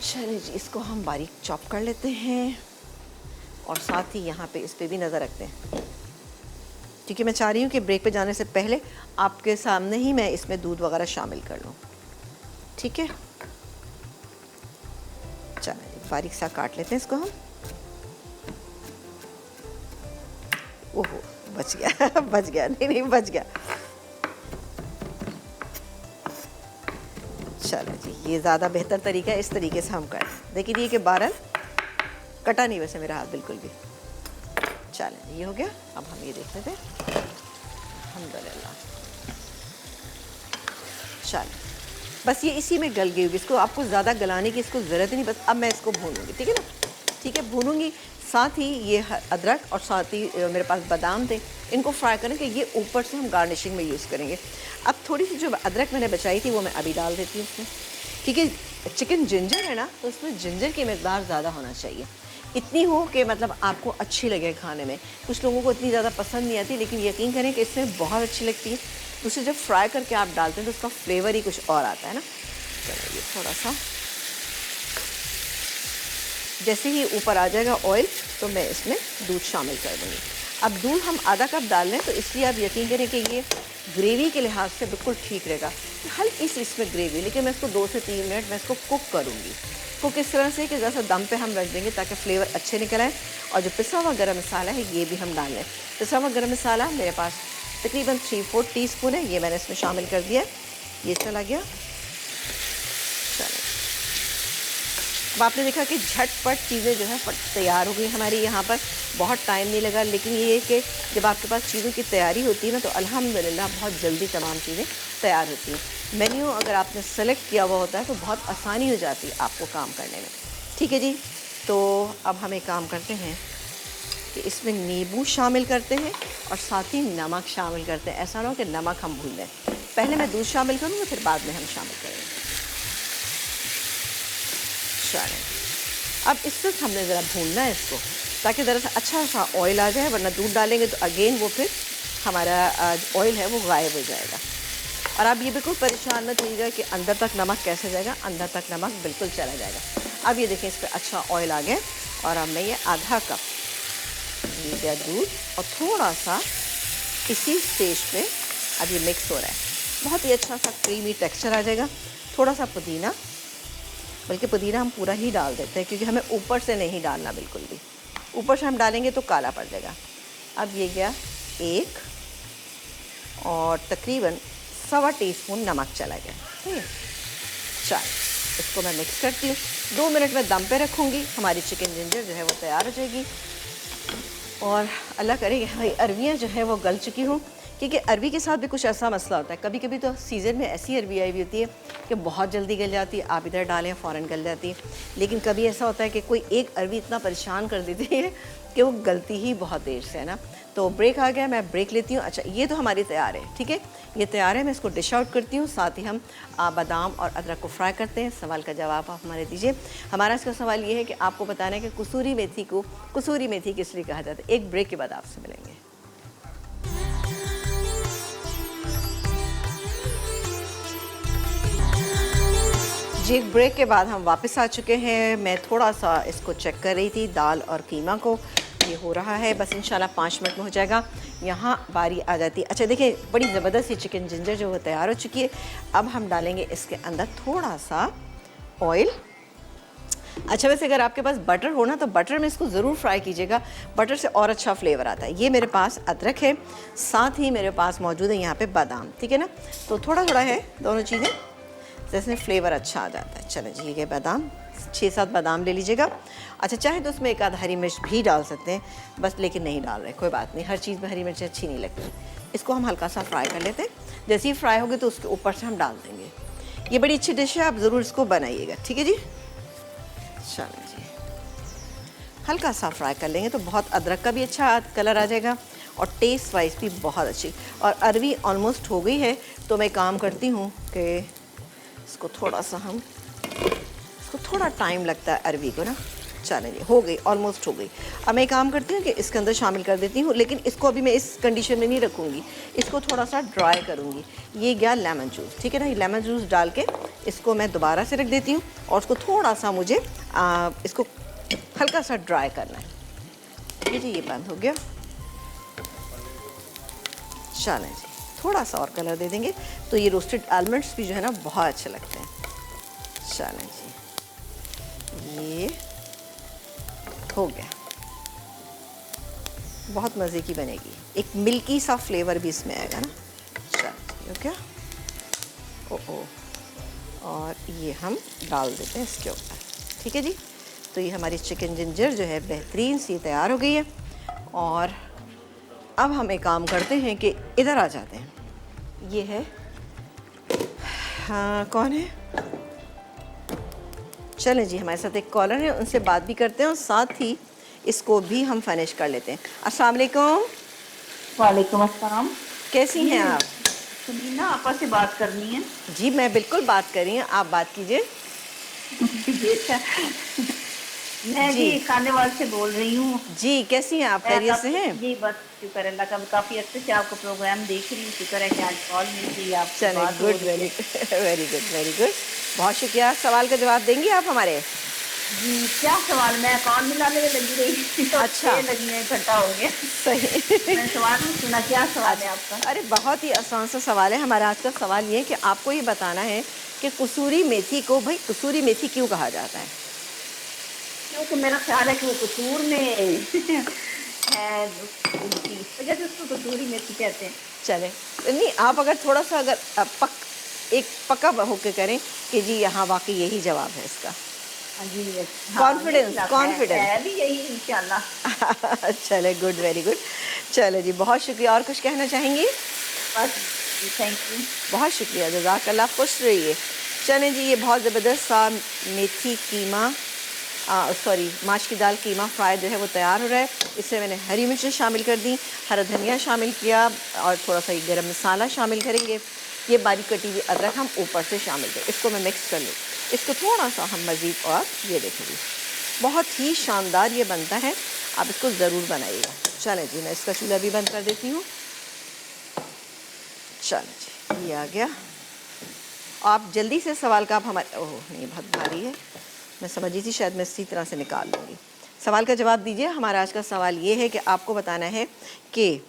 चलिए जी, इसको हम बारीक चॉप कर लेते हैं और साथ ही यहाँ पे इस पर भी नज़र रखते हैं, क्योंकि मैं चाह रही हूँ कि ब्रेक पे जाने से पहले आपके सामने ही मैं इसमें दूध वगैरह शामिल कर लूँ, ठीक है। चलिए बारीक सा काट लेते हैं इसको हम। ओहो, बच गया बच गया, नहीं बच गया। चलो जी, ये ज़्यादा बेहतर तरीका है, इस तरीके से हम कर देखिए कि बारल कटा नहीं वैसे मेरा हाथ बिल्कुल भी। चलें, ये हो गया। अब हम ये देख लेते हैं, अल्हम्दुलिल्लाह। चलें, बस ये इसी में गल गई होगी, इसको आपको ज़्यादा गलाने की इसको ज़रूरत ही नहीं। बस अब मैं इसको भूनूंगी, ठीक है ना, ठीक है, भूनूंगी। साथ ही ये अदरक और साथ ही मेरे पास बादाम थे, इनको फ्राई करें कि ये ऊपर से हम गार्निशिंग में यूज़ करेंगे। अब थोड़ी सी जो अदरक मैंने बचाई थी वो मैं अभी डाल देती हूँ उसमें, क्योंकि चिकन जिंजर है ना, तो उसमें जिंजर की मकदार ज़्यादा होना चाहिए, इतनी हो कि मतलब आपको अच्छी लगे खाने में। कुछ लोगों को इतनी ज़्यादा पसंद नहीं आती, लेकिन यकीन करें कि इसमें बहुत अच्छी लगती है। उसे जब फ्राई करके आप डालते हैं तो उसका फ्लेवर ही कुछ और आता है ना। चलो ये थोड़ा सा जैसे ही ऊपर आ जाएगा ऑयल, तो मैं इसमें दूध शामिल कर दूँगी। अब दूध हम आधा कप डाल लें, तो इसलिए आप यकीन करें कि ये ग्रेवी के लिहाज से बिल्कुल ठीक रहेगा। हल्की सी इसमें ग्रेवी, लेकिन मैं इसको 2 से 3 मिनट मैं इसको कुक करूँगी। कुक इस तरह से कि जैसा दम पे हम रख देंगे ताकि फ्लेवर अच्छे निकल आए। और जो पिसा हुआ गरम मसाला है ये भी हम डाल लें। पिसा हुआ गरम मसाला मेरे पास तकरीबन 3/4 टीस्पून है, ये मैंने इसमें शामिल कर दिया। ये चला गया। चलो अब आपने देखा कि झटपट चीज़ें जो है तैयार हो गई हमारी यहाँ पर, बहुत टाइम नहीं लगा। लेकिन ये है कि जब आपके पास चीज़ों की तैयारी होती है ना, तो अल्हम्दुलिल्लाह बहुत जल्दी तमाम चीज़ें तैयार होती हैं। मेन्यू अगर आपने सेलेक्ट किया हुआ होता है तो बहुत आसानी हो जाती है आपको काम करने में। ठीक है जी, तो अब हम एक काम करते हैं कि इसमें नींबू शामिल करते हैं और साथ ही नमक शामिल करते हैं। ऐसा ना हो कि नमक हम भूल दें। पहले मैं दूध शामिल करूँगी, फिर बाद में हम शामिल करेंगे। चलें, अब इससे हमने ज़रा भूनना है इसको, ताकि ज़रा सा अच्छा सा ऑयल आ जाए, वरना दूध डालेंगे तो अगेन वो फिर हमारा ऑयल है वो गायब हो जाएगा। और आप ये बिल्कुल परेशान मत होइएगा कि अंदर तक नमक कैसे जाएगा, अंदर तक नमक बिल्कुल चला जाएगा। अब ये देखें, इस पर अच्छा ऑयल आ गया और अब मैं ये आधा कप ये दिया दूध और थोड़ा सा इसी स्टेज पे अब ये मिक्स हो रहा है। बहुत ही अच्छा सा क्रीमी टेक्सचर आ जाएगा। थोड़ा सा पुदीना, बल्कि पुदीना हम पूरा ही डाल देते हैं क्योंकि हमें ऊपर से नहीं डालना बिल्कुल भी। ऊपर से हम डालेंगे तो काला पड़ जाएगा। अब ये गया 1 और तकरीबन 1.25 टीस्पून नमक चला गया। ठीक है, चल इसको मैं मिक्स करती हूँ। 2 मिनट में दम पे रखूँगी, हमारी चिकन जिंजर जो है वो तैयार हो जाएगी। और अल्लाह करे कि भाई अरवियाँ जो है वो गल चुकी हों, क्योंकि अरवी के साथ भी कुछ ऐसा मसला होता है। कभी कभी तो सीज़न में ऐसी अरवी आई हुई होती है कि बहुत जल्दी गल जाती है, आप इधर डालें फ़ौरन गल जाती है। लेकिन कभी ऐसा होता है कि कोई एक अरवी इतना परेशान कर देती है कि वो गलती ही बहुत देर से है ना। तो ब्रेक आ गया, मैं ब्रेक लेती हूँ। अच्छा, ये तो हमारी तैयार है। ठीक है, ये तैयार है, मैं इसको डिश आउट करती हूँ। साथ ही हम बादाम और अदरक को फ्राई करते हैं। सवाल का जवाब आप हमारे दीजिए। हमारा इसका सवाल ये है कि आपको बताना है कि कसूरी मेथी को कसूरी मेथी किस लिए कहा जाता है। एक ब्रेक के बाद आपसे मिलेंगे। जी, एक ब्रेक के बाद हम वापस आ चुके हैं। मैं थोड़ा सा इसको चेक कर रही थी दाल और कीमा को। ये हो रहा है, बस इंशाल्लाह 5 मिनट में हो जाएगा। यहाँ बारी आ जाती है। अच्छा देखिए, बड़ी ज़बरदस्त सी चिकन जिंजर जो वो तैयार हो चुकी है। अब हम डालेंगे इसके अंदर थोड़ा सा ऑयल। अच्छा, वैसे अगर आपके पास बटर हो ना तो बटर में इसको ज़रूर फ्राई कीजिएगा, बटर से और अच्छा फ्लेवर आता है। ये मेरे पास अदरक है, साथ ही मेरे पास मौजूद है यहाँ पे बादाम। ठीक है ना, तो थोड़ा थोड़ा है दोनों चीज़ें, जैसे फ्लेवर अच्छा आ जाता है। चलें जी, ये बादाम 6-7 बादाम ले लीजिएगा। अच्छा, चाहे तो उसमें एक आध हरी मिर्च भी डाल सकते हैं, बस लेकिन नहीं डाल रहे, कोई बात नहीं। हर चीज़ में हरी मिर्च अच्छी नहीं लगती। इसको हम हल्का सा फ्राई कर लेते हैं। जैसे ही फ्राई होगी तो उसके ऊपर से हम डाल देंगे। ये बड़ी अच्छी डिश है, आप ज़रूर इसको बनाइएगा। ठीक है जी, चलें जी, हल्का सा फ्राई कर लेंगे तो बहुत अदरक का भी अच्छा कलर आ जाएगा और टेस्ट वाइज भी बहुत अच्छी। और अरवी ऑलमोस्ट हो गई है, तो मैं काम करती हूँ कि इसको थोड़ा सा इसको थोड़ा टाइम लगता है अरवी को ना। चलें जी, हो गई, ऑलमोस्ट हो गई। अब मैं काम करती हूँ कि इसके अंदर शामिल कर देती हूँ, लेकिन इसको अभी मैं इस कंडीशन में नहीं रखूँगी, इसको थोड़ा सा ड्राई करूँगी। ये गया लेमन जूस। ठीक है ना, ये लेमन जूस डाल के इसको मैं दोबारा से रख देती हूँ और उसको थोड़ा सा मुझे इसको हल्का सा ड्राई करना है। जी, ये बंद हो गया। चलें जी, थोड़ा सा और कलर दे देंगे तो ये रोस्टेड आलमंड्स भी जो है ना बहुत अच्छे लगते हैं। चलें जी, ये हो गया, बहुत मज़े की बनेगी। एक मिल्की सा फ्लेवर भी इसमें आएगा ना। चलिए, हो गया। ओ और ये हम डाल देते हैं इसके ऊपर। ठीक है जी, तो ये हमारी चिकन जिंजर जो है बेहतरीन सी तैयार हो गई है। और अब हम एक काम करते हैं कि इधर आ जाते हैं। ये है, हाँ कौन है, चलें जी, हमारे साथ एक कॉलर है, उनसे बात भी करते हैं और साथ ही इसको भी हम फिनिश कर लेते हैं। अस्सलाम वालेकुम। वालेकुम अस्सलाम। कैसी हैं आप? सुनीना आपा से बात करनी है। जी, मैं बिल्कुल बात कर रही हूँ, आप बात कीजिए। मैं जी खाने वाले से बोल रही हूँ। जी, कैसी हैं आप, खैरियत से हैं? जी बस शुक्र अल्लाह का, काफ़ी अच्छे से आपको प्रोग्राम देख रही हूँ। शुक्र है कि आज कॉल मिल गई, आप चलें, good, very very good, very good, बहुत शुक्रिया। सवाल का जवाब देंगी आप हमारे? जी, क्या सवाल, मैं अकाउंट मिलाने में लगी रही। तो अच्छा, लगी है, इकट्ठा हो गया। सही। मैं सवाल नहीं सुना, क्या सवाल है आपका? अरे बहुत ही आसान सा सवाल है। हमारा आज का सवाल ये है कि आपको ये बताना है कि कसूरी मेथी को, भाई कसूरी मेथी क्यों कहा जाता है? क्योंकि मेरा ख्याल है कि वो कसूर में है, वजह से उसको कसूरी मेथी कहते हैं। चले, नहीं आप अगर थोड़ा सा अगर एक पक्का होकर करें कि जी यहाँ वाकई यही जवाब है इसका। हाँ जी, हाँ, नहीं कॉन्फिडेंस, रब कॉन्फिडेंस। है भी यही इंशाल्लाह। चले, गुड, वेरी गुड। चलो जी, बहुत शुक्रिया। और कुछ कहना चाहेंगी? बस जी, थैंक यू। बहुत शुक्रिया, जज़ाकल्लाह, खुश रहिए। चलें जी, ये बहुत ज़बरदस्त सा मेथी कीमा, सॉरी, माश की दाल कीमा फ्राई जो है वो तैयार हो रहा है। इसमें मैंने हरी मिर्चें शामिल कर दी, हरा धनिया शामिल किया और थोड़ा सा ये गरम मसाला शामिल करेंगे। ये बारीक कटी हुई अदरक हम ऊपर से शामिल करें। इसको मैं मिक्स कर लूँ, इसको थोड़ा सा हम मज़ीद, और ये देखेंगे बहुत ही शानदार ये बनता है। आप इसको ज़रूर बनाइएगा। चलें जी, मैं इसका चूल्हा भी बंद कर देती हूँ। चलें जी, ये आ गया। आप जल्दी से सवाल का, आप हमारे, ओह नहीं, बहुत भारी है, मैं समझी थी शायद मैं इसी तरह से निकाल लूँगी। सवाल का जवाब दीजिए। हमारा आज का सवाल ये है कि आपको बताना है कि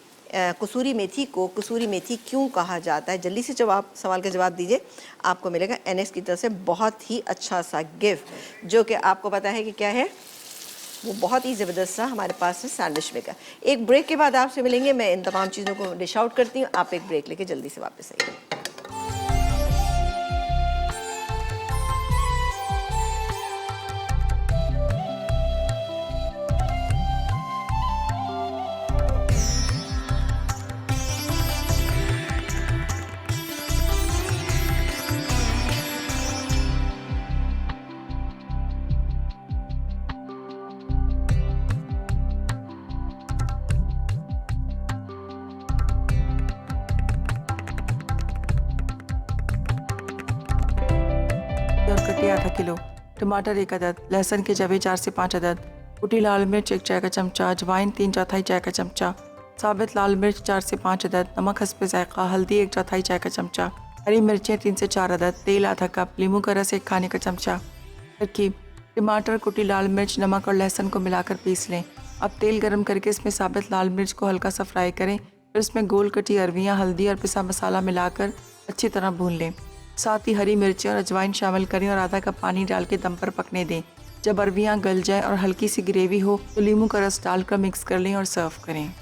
कसूरी मेथी को कसूरी मेथी क्यों कहा जाता है। जल्दी से जवाब, सवाल का जवाब दीजिए। आपको मिलेगा एनएस की तरफ से बहुत ही अच्छा सा गिफ्ट, जो कि आपको पता है कि क्या है, वो बहुत ही ज़बरदस्त सा हमारे पास है सैंडविच मेकर। एक ब्रेक के बाद आपसे मिलेंगे। मैं इन तमाम चीज़ों को डिश आउट करती हूँ। आप एक ब्रेक लेके जल्दी से वापस आइए। और कटी आधा किलो, टमाटर 1 अदद, लहसुन के जवे 4 से 5 अदद, कुटी लाल मिर्च 1 चाय का चमचा, अजवाइन 3/4 चाय का चमचा, साबित लाल मिर्च 4 से 5 अदद, नमक हस्बे जायका, हल्दी 1/4 चाय का चमचा, हरी मिर्चें 3 से 4 अदद, तेल आधा कप, नींबू का रस 1 खाने का चमचा। तरकीब: टमाटर, कुटी लाल मिर्च, नमक और लहसुन को मिलाकर पीस लें। अब तेल गर्म करके इसमें साबित लाल मिर्च को हल्का सा फ्राई करें। फिर इसमें गोल कटी अरवियाँ, हल्दी और पिसा मसाला मिलाकर अच्छी तरह भून लें। साथ ही हरी मिर्चें और अजवाइन शामिल करें और आधा कप पानी डाल के दम पर पकने दें। जब अरवियाँ गल जाए और हल्की सी ग्रेवी हो तो नींबू का रस डालकर मिक्स कर लें और सर्व करें।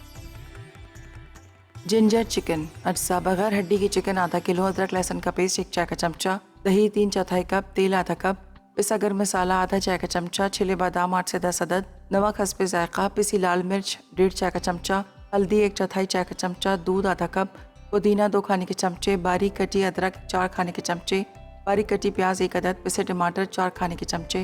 जिंजर चिकन अज्जा: बगैर हड्डी की चिकन आधा किलो, अदरक लहसुन का पेस्ट 1 चाय का चमचा, दही 3/4 कप, तेल आधा कप, पिसा गर्म मसाला आधा चाय का चमचा, छिले बादाम 8 से 10 अदद, नमक हस्बे जायका, पिसी लाल मिर्च 1.5 चाय का चमचा, हल्दी 1/4 चाय का चमचा, दूध आधा कप, पुदीना 2 खाने के चमचे, बारीक कटी अदरक 4 खाने के चमचे, बारीक कटी प्याज 1 अदद, पिसे टमाटर 4 खाने के चमचे।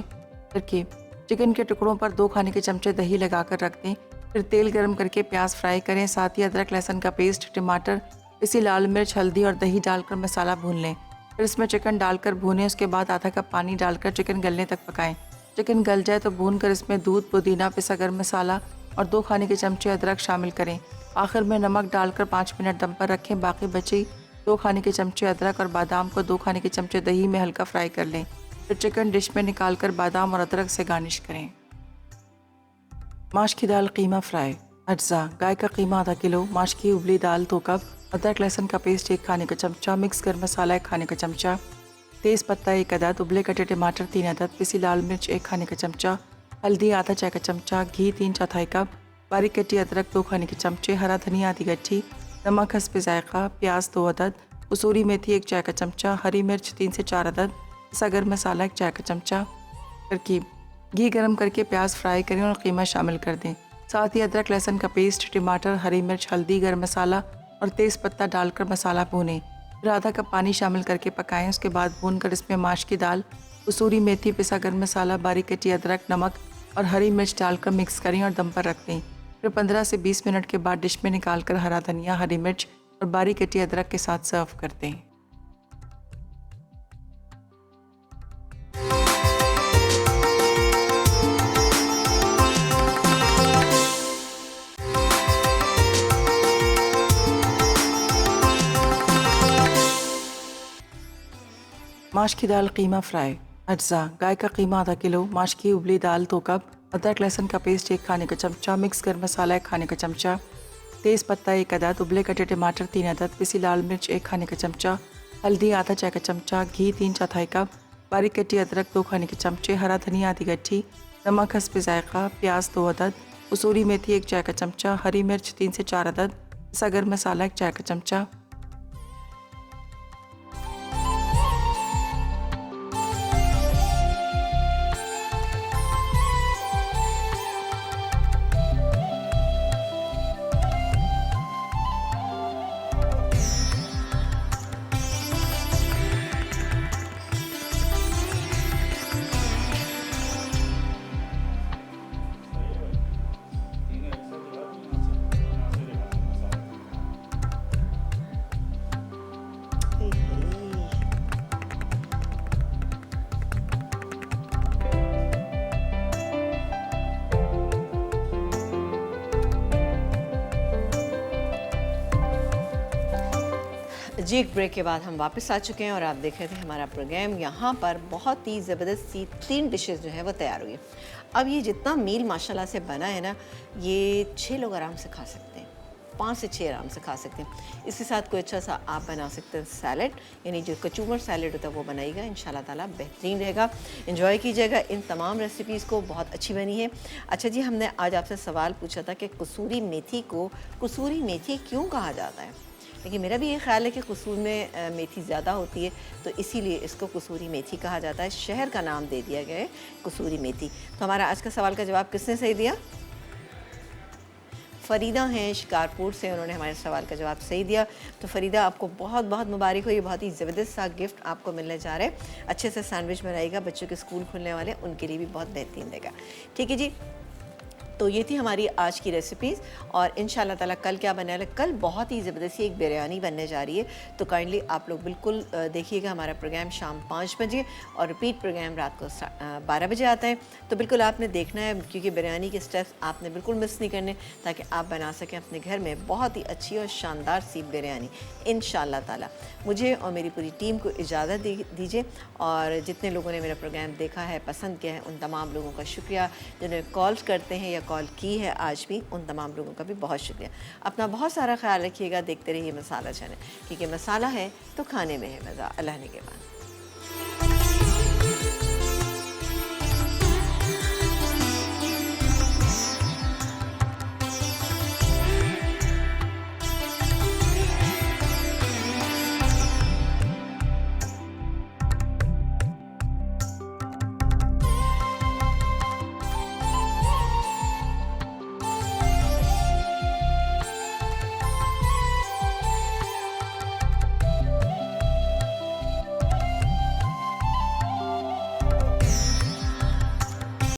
तरकीब: चिकन के टुकड़ों पर 2 खाने के चमचे दही लगाकर रख दें। फिर तेल गर्म करके प्याज फ्राई करें। साथ ही अदरक लहसुन का पेस्ट, टमाटर, पिसी लाल मिर्च, हल्दी और दही डालकर मसाला भून लें। फिर इसमें चिकन डालकर भूनें। उसके बाद आधा कप पानी डालकर चिकन गलने तक पकाएं। चिकन गल जाए तो भूनकर इसमें दूध, पुदीना, पिसा गर्म मसाला और 2 खाने के चमचे अदरक शामिल करें। आखिर में नमक डालकर 5 मिनट दम पर रखें। बाकी बची 2 खाने के चमचे अदरक और बादाम को 2 खाने के चमचे दही में हल्का फ्राई कर लें। फिर चिकन डिश में निकालकर बादाम और अदरक से गार्निश करें। माश की दाल कीमा फ्राई अज्जा: गाय का कीमा आधा किलो, माश की उबली दाल 2 कप, अदरक लहसुन का पेस्ट 1 खाने का चमचा, मिक्स गर्म मसाला 1 खाने का चमचा, तेज़ पत्ता 1 अदद, उबले कटे टमाटर 3 अदद, पिसी लाल मिर्च 1 खाने का चमचा, हल्दी आधा चाय का चमचा, घी 3/4 कप, बारीक कटी अदरक 2 खाने के चमचे, हरा धनिया आधी गट्ठी, नमक हस्बे जायका, प्याज 2 अदद, कसूरी मेथी 1 चाय का चमचा, हरी मिर्च 3 से 4 अदद, पिसा गर्म मसाला 1 चाय का चमचा। तरकीब: घी गर्म करके प्याज फ्राई करें और कीमा शामिल कर दें। साथ ही अदरक लहसुन का पेस्ट, टमाटर, हरी मिर्च, हल्दी, गर्म मसाला और तेज़ पत्ता डालकर मसाला भूनें। फिर आधा कप पानी शामिल करके पकाएं। उसके बाद भूनकर इसमें माश की दाल, कसूरी मेथी, पिसा गर्म मसाला, बारीक कटी अदरक, नमक और हरी मिर्च डालकर मिक्स करें और दम पर रख दें। फिर 15 से 20 मिनट के बाद डिश में निकालकर हरा धनिया, हरी मिर्च और बारीक कटी अदरक के साथ सर्व कर दें। माश की दाल कीमा फ्राई अज्जा: गाय का कीमा आधा किलो, माश की उबली दाल 2 कप, अदरक लहसुन का पेस्ट 1 खाने का चमचा, मिक्स गर्म मसाला 1 खाने का चमचा, तेज़ पत्ता 1 अदद, उबले कटे टमाटर 3 अदद, पिसी लाल मिर्च 1 खाने का चमचा, हल्दी आधा चाय का चमचा, घी 3/4 कप, बारीक कटी अदरक 2 खाने के चमचे, हरा धनिया आधी गट्ठी, नमक हस्बे जायका, प्याज 2 अदद, कसूरी मेथी 1 चाय का चमचा, हरी मिर्च 3 से 4 अदद, पिसा गर्म मसाला 1 चाय का चमचा। जी एक ब्रेक के बाद हम वापस आ चुके हैं और आप देख रहे थे हमारा प्रोग्राम। यहाँ पर बहुत ही ज़बरदस्त सी 3 डिशेस जो है वो तैयार हुई है। अब ये जितना मील माशाल्लाह से बना है ना, ये 6 लोग आराम से खा सकते हैं, 5 से 6 आराम से खा सकते हैं। इसके साथ कोई अच्छा सा आप बना सकते हैं सैलड, यानी जो कचूमर सैलड होता है वो बनाइएगा, इंशाल्लाह ताला बेहतरीन रहेगा। एंजॉय कीजिएगा इन तमाम रेसिपीज़ को, बहुत अच्छी बनी है। अच्छा जी, हमने आज आपसे सवाल पूछा था कि कसूरी मेथी को कसूरी मेथी क्यों कहा जाता है। लेकिन मेरा भी ये ख्याल है कि कसूर में मेथी ज़्यादा होती है, तो इसीलिए इसको कसूरी मेथी कहा जाता है। शहर का नाम दे दिया गया है कसूरी मेथी। तो हमारा आज का सवाल का जवाब किसने सही दिया? फ़रीदा हैं शिकारपुर से, उन्होंने हमारे सवाल का जवाब सही दिया। तो फ़रीदा, आपको बहुत बहुत मुबारक हो, ये बहुत ही ज़बरदस्त सा गिफ्ट आपको मिलने जा रहा है। अच्छे से सैंडविच बनाइएगा, बच्चों के स्कूल खुलने वाले उनके लिए भी बहुत बेहतरीन रहेगा। ठीक है जी, तो ये थी हमारी आज की रेसिपीज़। और इंशाल्लाह ताला कल क्या बनने वाला है, कल बहुत ही ज़बरदस्त एक बिरयानी बनने जा रही है। तो काइंडली आप लोग बिल्कुल देखिएगा हमारा प्रोग्राम शाम 5 बजे और रिपीट प्रोग्राम रात को 12 बजे आता है। तो बिल्कुल आपने देखना है, क्योंकि बिरयानी के स्टेप्स आपने बिल्कुल मिस नहीं करने, ताकि आप बना सकें अपने घर में बहुत ही अच्छी और शानदार सी बिरयानी इंशाल्लाह ताला। मुझे और मेरी पूरी टीम को इजाज़त दीजिए। और जितने लोगों ने मेरा प्रोग्राम देखा है, पसंद किया है, उन तमाम लोगों का शुक्रिया। जिन्होंने कॉल्स करते हैं या कॉल की है आज भी, उन तमाम लोगों का भी बहुत शुक्रिया। अपना बहुत सारा ख्याल रखिएगा, देखते रहिए मसाला चैनल, क्योंकि मसाला है तो खाने में है मज़ा। अल्लाह ने के बाद।